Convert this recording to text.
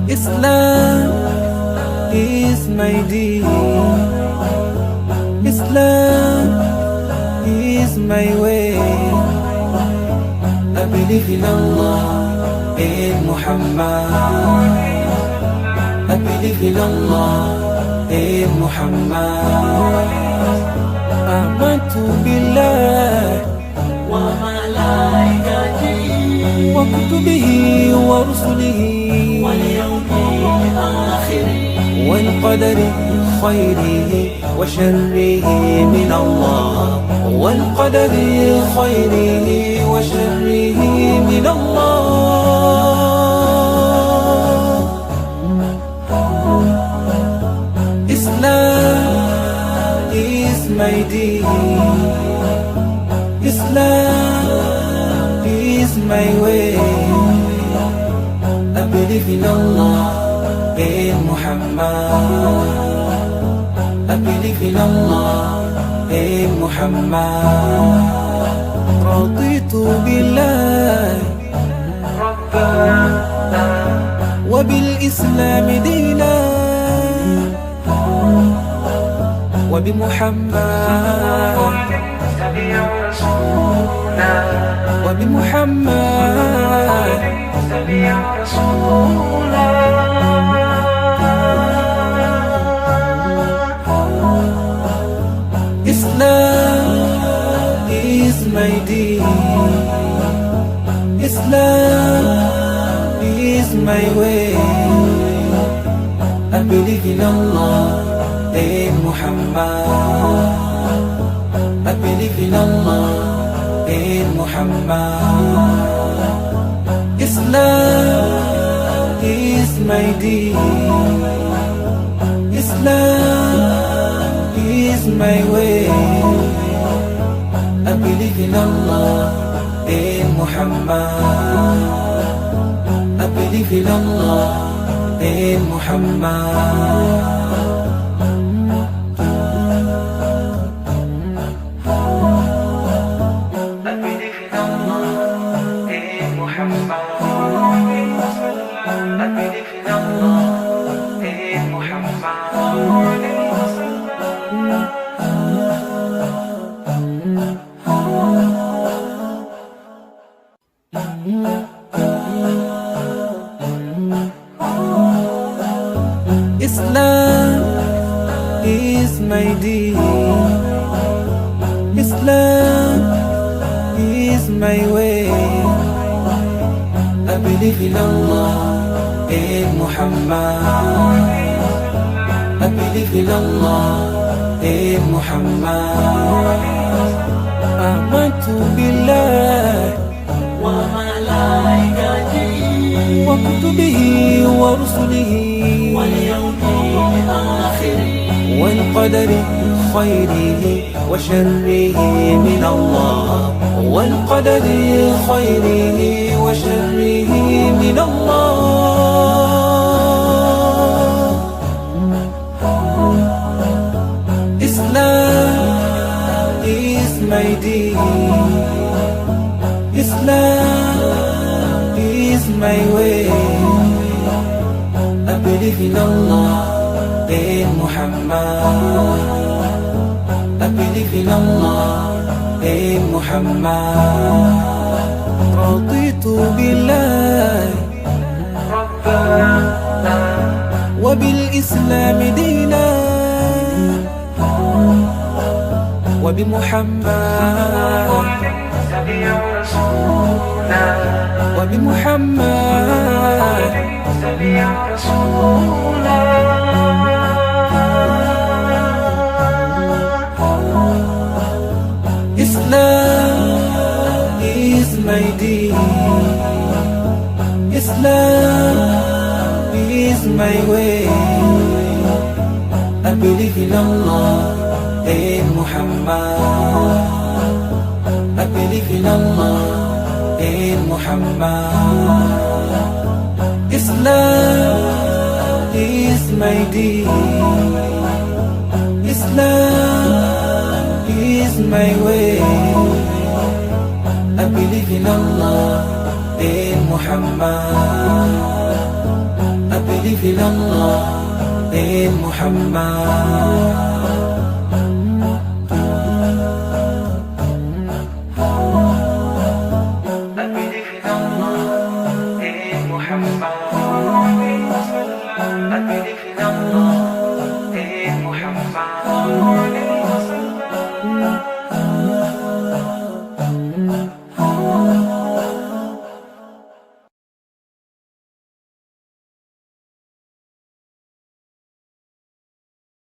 Islam is my deen. Islam is my way. I believe in Allah, in Muhammad. I believe in Allah, in Muhammad. Amantu billah wa malaikatihi wa kutubihi wa rusulihi wal yawmil akhir wal qadari khayrihi wa sharrihi min Allah, wal qadari khayrihi wa sharrihi min Allah. Islam is my deen. Islam is my way. I believe in Allah, in Muhammad. I believe in Allah, in Muhammad. Raditu billah Rabbana wa bil Islam dina wa bi Muhammad wa bi Muhammad Islam is my deen. Islam is my way. I believe in Allah, in Muhammad. I believe in Allah, in Muhammad. Islam is my deen. Islam is my way. I believe in Allah, in Muhammad. I believe in Allah, in Muhammad. Islam is my deen. Islam is my way. I believe in Allah, in Muhammad. I believe in Allah, in Muhammad. Amantu billah wa malaikatihi wa kutubihi wa rusulihi wal yawmil akhir wal qadari khayrihi wa sharrihi min Allah, wal qadari khayrihi wa sharrihi min Allah. Islam is my deen. Islam is my way. I believe in Allah, in Muhammad. I believe in Allah, in Muhammad. Raditu billah Rabbana wa bil Islam dina wa bi Muhammad wa bi Muhammad. Islam is my deen. Islam is my way. I believe in Allah, in Muhammad. I believe in Allah, in Muhammad. Islam is my deen. Islam is my way. I believe in Allah, in Muhammad. I believe in Allah, in Muhammad. I believe in Allah, in Muhammad. I believe in Allah, in Muhammad.